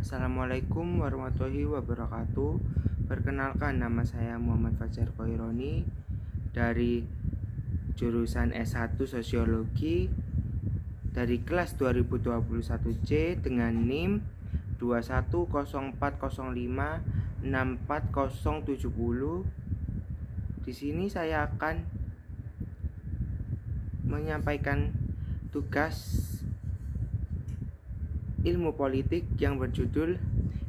Assalamualaikum warahmatullahi wabarakatuh. Perkenalkan, nama saya Muhammad Fajar Khoironi dari jurusan S1 Sosiologi dari kelas 2021C dengan NIM 21040564070. Di sini saya akan menyampaikan tugas ilmu politik yang berjudul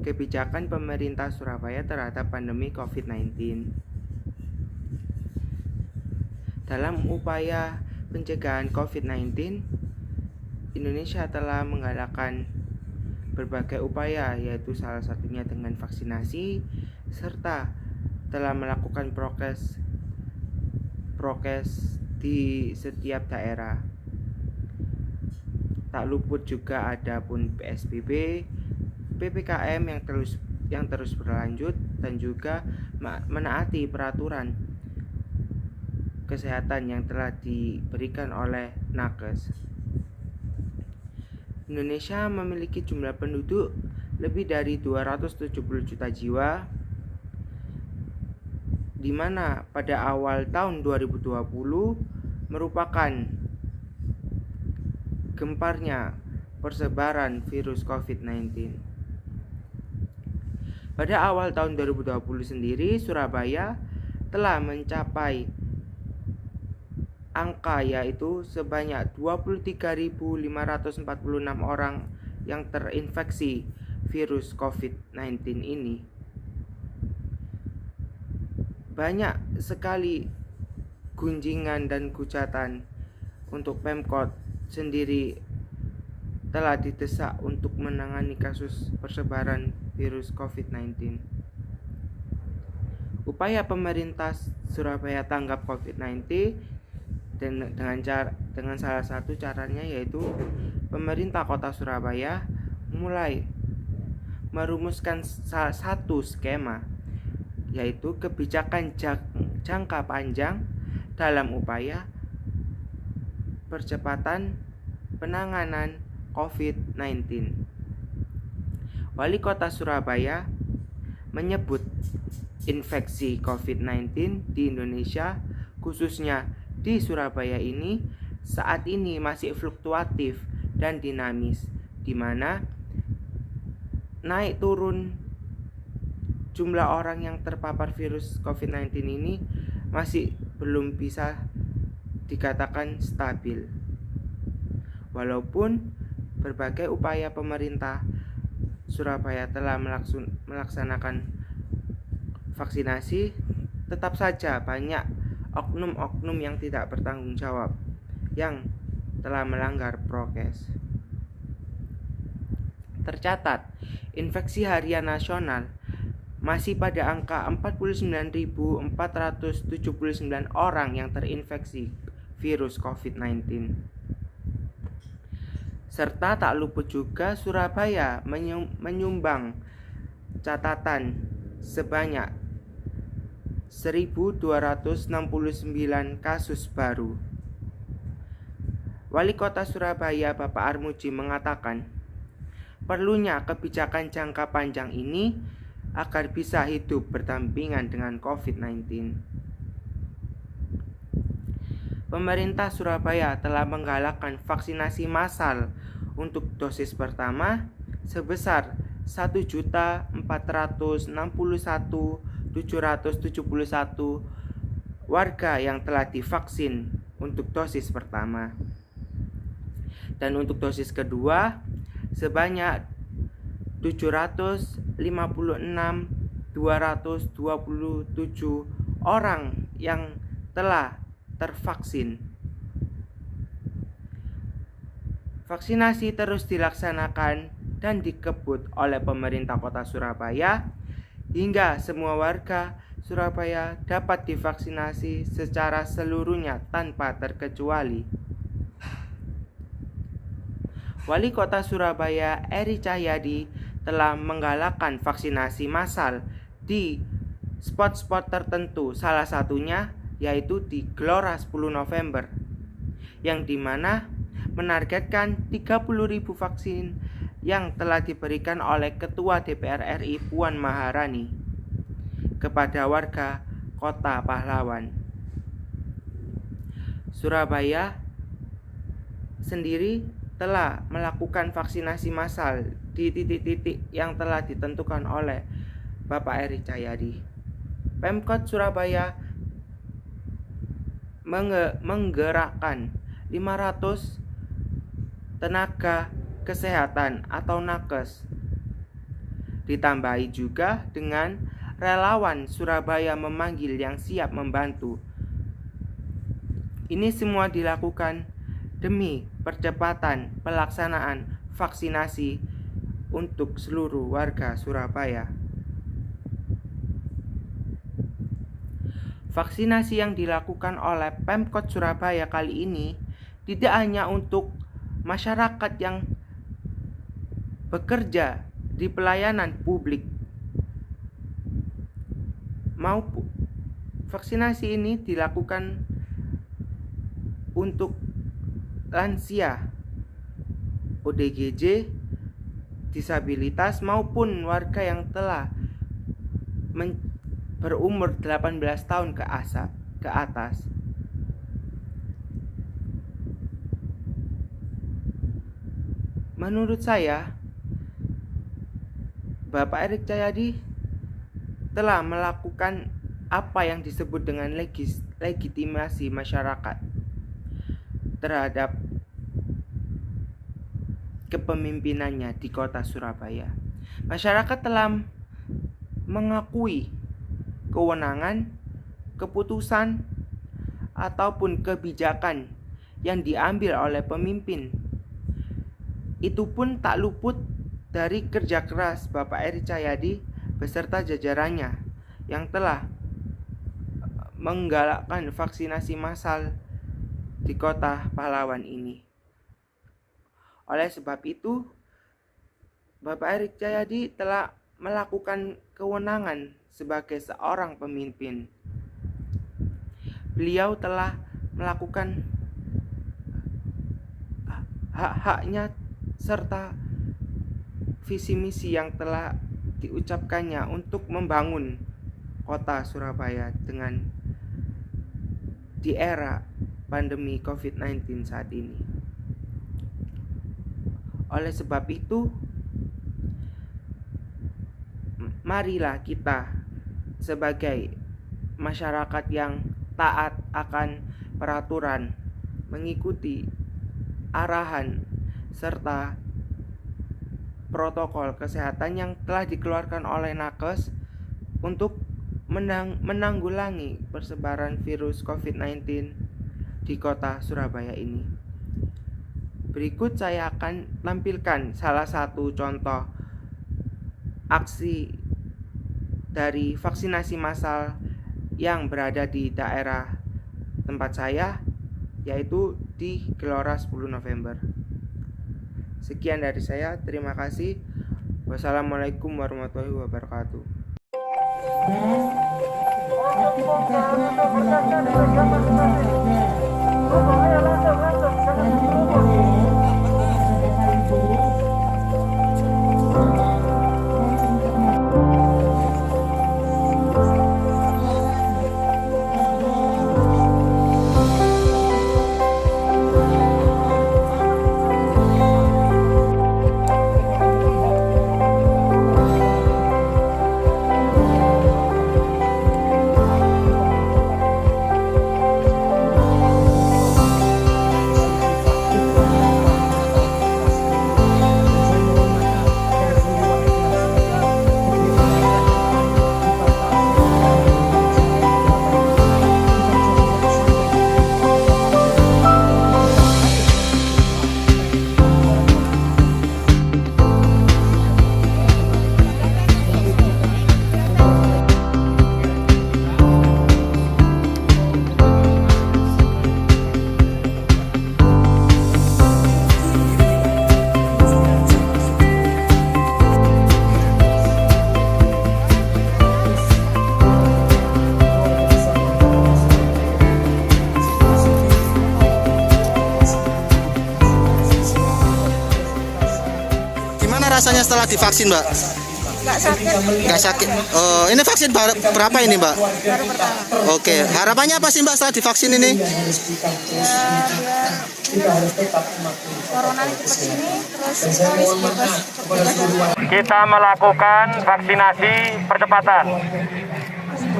Kebijakan Pemerintah Surabaya Terhadap Pandemi COVID-19. Dalam upaya pencegahan COVID-19, Indonesia telah menggalakkan berbagai upaya, yaitu salah satunya dengan vaksinasi, serta telah melakukan prokes di setiap daerah. Tak luput juga ada pun PSBB, PPKM yang terus berlanjut, dan juga menaati peraturan kesehatan yang telah diberikan oleh Nakes. Indonesia memiliki jumlah penduduk lebih dari 270 juta jiwa, di mana pada awal tahun 2020 merupakan gemparnya persebaran virus COVID-19. Pada awal tahun 2020 sendiri, Surabaya telah mencapai angka yaitu sebanyak 23.546 orang yang terinfeksi virus COVID-19 ini. Banyak sekali gunjingan dan hujatan untuk Pemkot sendiri telah didesak untuk menangani kasus persebaran virus COVID-19. Upaya pemerintah Surabaya tanggap COVID-19 dengan salah satu caranya yaitu pemerintah Kota Surabaya mulai merumuskan salah satu skema, yaitu kebijakan jangka panjang dalam upaya percepatan penanganan COVID-19. Wali Kota Surabaya menyebut infeksi COVID-19 di Indonesia, khususnya di Surabaya ini, saat ini masih fluktuatif dan dinamis, di mana naik turun jumlah orang yang terpapar virus COVID-19 ini masih belum bisa dikatakan stabil. Walaupun berbagai upaya pemerintah Surabaya telah melaksanakan vaksinasi, tetap saja banyak oknum-oknum yang tidak bertanggung jawab yang telah melanggar prokes. Tercatat, infeksi harian nasional masih pada angka 49.479 orang yang terinfeksi virus COVID-19. Serta tak luput juga Surabaya menyumbang catatan sebanyak 1.269 kasus baru. Wali Kota Surabaya Bapak Armuji mengatakan, perlunya kebijakan jangka panjang ini agar bisa hidup berdampingan dengan COVID-19. Pemerintah Surabaya telah menggalakkan vaksinasi massal untuk dosis pertama sebesar 1.461.771 warga yang telah divaksin untuk dosis pertama. Dan untuk dosis kedua sebanyak 756.227 orang yang telah tervaksin. Vaksinasi terus dilaksanakan dan dikebut oleh pemerintah Kota Surabaya hingga semua warga Surabaya dapat divaksinasi secara seluruhnya tanpa terkecuali. Wali Kota Surabaya Eri Cahyadi telah menggalakkan vaksinasi massal di spot-spot tertentu, salah satunya yaitu di Gelora 10 November, yang dimana menargetkan 30.000 vaksin yang telah diberikan oleh Ketua DPR RI Puan Maharani kepada warga Kota Pahlawan. Surabaya sendiri telah melakukan vaksinasi massal di titik-titik yang telah ditentukan oleh Bapak Eri Cahyadi. Pemkot Surabaya menggerakkan 500 tenaga kesehatan atau nakes. Ditambahi juga dengan relawan Surabaya memanggil yang siap membantu. Ini semua dilakukan demi percepatan pelaksanaan vaksinasi untuk seluruh warga Surabaya. Vaksinasi yang dilakukan oleh Pemkot Surabaya kali ini tidak hanya untuk masyarakat yang bekerja di pelayanan publik, maupun vaksinasi ini dilakukan untuk lansia, ODGJ, disabilitas maupun warga yang telah berumur 18 tahun ke atas. Menurut saya, Bapak Eri Cahyadi telah melakukan apa yang disebut dengan legitimasi masyarakat terhadap kepemimpinannya di Kota Surabaya. Masyarakat telah mengakui kewenangan, keputusan, ataupun kebijakan yang diambil oleh pemimpin. Itu pun tak luput dari kerja keras Bapak Eri Cahyadi beserta jajarannya yang telah menggalakkan vaksinasi massal di Kota Pahlawan ini. Oleh sebab itu, Bapak Eri Cahyadi telah melakukan kewenangan sebagai seorang pemimpin. Beliau telah melakukan hak-haknya serta visi misi yang telah diucapkannya untuk membangun Kota Surabaya di era pandemi COVID-19 saat ini. Oleh sebab itu, marilah kita sebagai masyarakat yang taat akan peraturan, mengikuti arahan serta protokol kesehatan yang telah dikeluarkan oleh nakes untuk menanggulangi persebaran virus COVID-19 di Kota Surabaya ini. Berikut saya akan tampilkan salah satu contoh aksi dari vaksinasi massal yang berada di daerah tempat saya, yaitu di Gelora 10 November. Sekian dari saya, terima kasih. Wassalamualaikum warahmatullahi wabarakatuh. rasanya setelah divaksin, Mbak? Nggak sakit. Nggak sakit. Oh, ini vaksin berapa ini, Mbak? Baru pertama. Oke, harapannya apa sih, Mbak, setelah divaksin ini? Ya biar corona ini cepat sini, terus kita wis bebas dari Kita melakukan vaksinasi percepatan.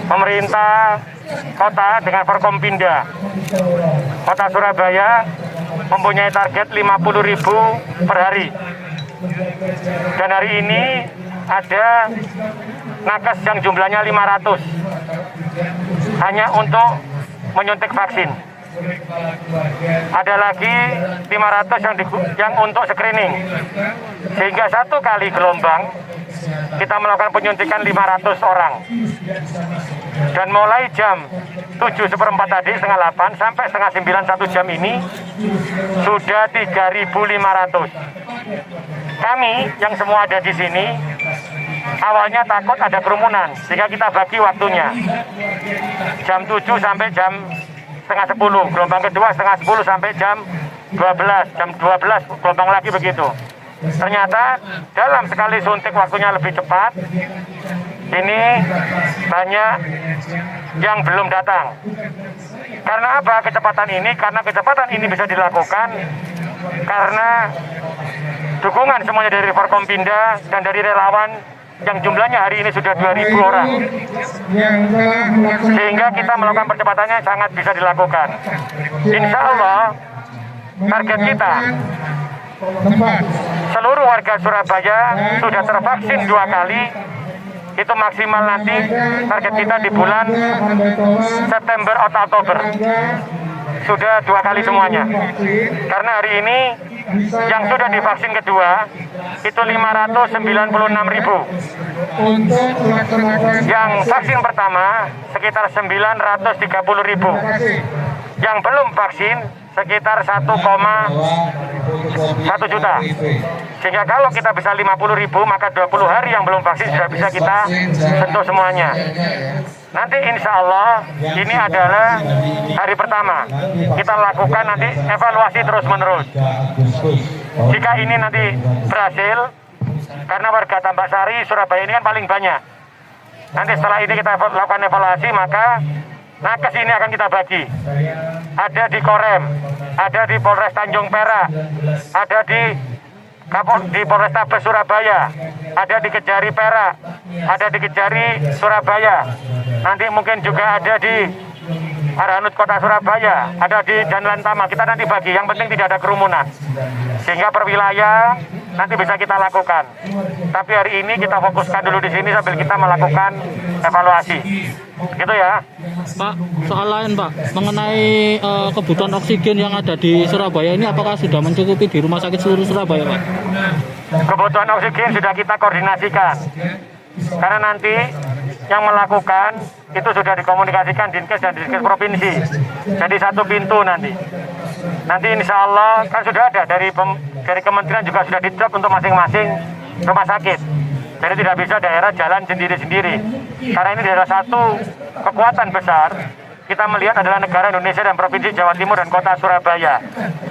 Pemerintah kota dengan Forkompinda Kota Surabaya mempunyai target 50.000 per hari. Dan hari ini ada nakes yang jumlahnya 500 hanya untuk menyuntik vaksin. Ada lagi 500 yang untuk screening. Sehingga satu kali gelombang kita melakukan penyuntikan 500 orang. Dan mulai jam 7:15 tadi, setengah 8 sampai setengah 9, 1 jam ini sudah 3.500. Kami yang semua ada di sini awalnya takut ada kerumunan, sehingga kita bagi waktunya. Jam 7 sampai jam setengah 10, gelombang kedua setengah 10 sampai jam 12, jam 12 gelombang lagi begitu. Ternyata dalam sekali suntik waktunya lebih cepat. Ini banyak yang belum datang. Karena apa kecepatan ini? Karena kecepatan ini bisa dilakukan karena dukungan semuanya dari Forkompinda dan dari relawan yang jumlahnya hari ini sudah 2.000 orang. Sehingga kita melakukan percepatannya sangat bisa dilakukan. Insya Allah target kita seluruh warga Surabaya sudah tervaksin 2 kali. Itu maksimal nanti target kita di bulan September atau Oktober. Sudah 2 kali semuanya. Karena hari ini yang sudah divaksin kedua itu 596.000. Yang vaksin pertama sekitar 930.000. Yang belum vaksin sekitar 1,1 juta. Sehingga kalau kita bisa 50.000, maka 20 hari yang belum vaksin sudah bisa kita sentuh semuanya. Nanti insya Allah ini adalah hari pertama. Kita lakukan nanti evaluasi terus-menerus. Jika ini nanti berhasil, karena warga Tambak Sari, Surabaya ini kan paling banyak. Nanti setelah ini kita lakukan evaluasi, maka nakes ini akan kita bagi. Ada di Korem, ada di Polres Tanjung Perak, ada di Polrestabes Surabaya, ada di Kejari Perak, ada di Kejari Surabaya. Nanti mungkin juga ada di Arhanud Kota Surabaya, ada di Jalan Tama. Kita nanti bagi, yang penting tidak ada kerumunan. Sehingga per wilayah nanti bisa kita lakukan. Tapi hari ini kita fokuskan dulu di sini sambil kita melakukan evaluasi. Gitu ya. Pak, soal lain Pak, mengenai kebutuhan oksigen yang ada di Surabaya ini apakah sudah mencukupi di rumah sakit seluruh Surabaya Pak? Kebutuhan oksigen sudah kita koordinasikan. Karena nanti yang melakukan itu sudah dikomunikasikan Dinkes dan Dinkes Provinsi. Jadi satu pintu nanti. Nanti insya Allah kan sudah ada dari kementerian juga sudah di-drop untuk masing-masing rumah sakit. Jadi tidak bisa daerah jalan sendiri-sendiri. Karena ini adalah satu kekuatan besar. Kita melihat adalah negara Indonesia dan Provinsi Jawa Timur dan Kota Surabaya.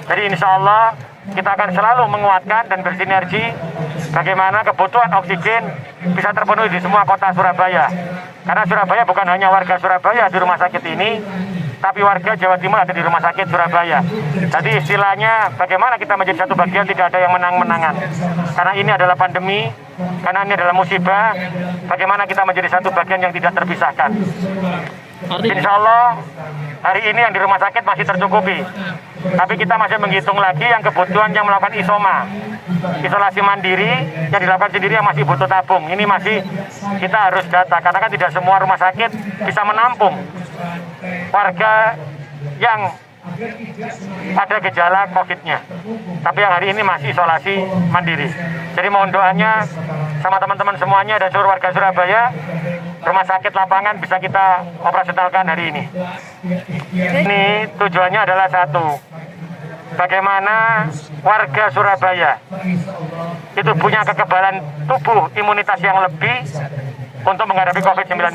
Jadi insya Allah kita akan selalu menguatkan dan bersinergi bagaimana kebutuhan oksigen bisa terpenuhi di semua kota Surabaya. Karena Surabaya bukan hanya warga Surabaya di rumah sakit ini, tapi warga Jawa Timur ada di rumah sakit Surabaya. Jadi istilahnya bagaimana kita menjadi satu bagian, tidak ada yang menang-menangan. Karena ini adalah pandemi, karena ini adalah musibah, bagaimana kita menjadi satu bagian yang tidak terpisahkan. Insya Allah hari ini yang di rumah sakit masih tercukupi. Tapi kita masih menghitung lagi yang kebutuhan yang melakukan isolasi mandiri, yang dilakukan sendiri yang masih butuh tabung. Ini masih kita harus data, karena kan tidak semua rumah sakit bisa menampung warga yang ada gejala COVID-nya. Tapi yang hari ini masih isolasi mandiri. Jadi mohon doanya sama teman-teman semuanya dan seluruh warga Surabaya, rumah sakit lapangan bisa kita operasionalkan hari ini. Ini tujuannya adalah satu, bagaimana warga Surabaya itu punya kekebalan tubuh, imunitas yang lebih untuk menghadapi COVID-19.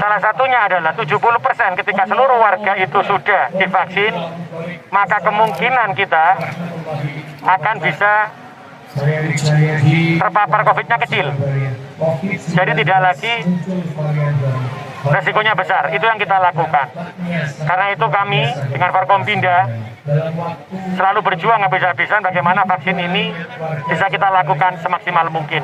Salah satunya adalah 70% ketika seluruh warga itu sudah divaksin, maka kemungkinan kita akan bisa terpapar COVID-nya kecil. Jadi tidak lagi resikonya besar. Itu yang kita lakukan. Karena itu kami dengan Forkompinda selalu berjuang habis-habisan bagaimana vaksin ini bisa kita lakukan semaksimal mungkin.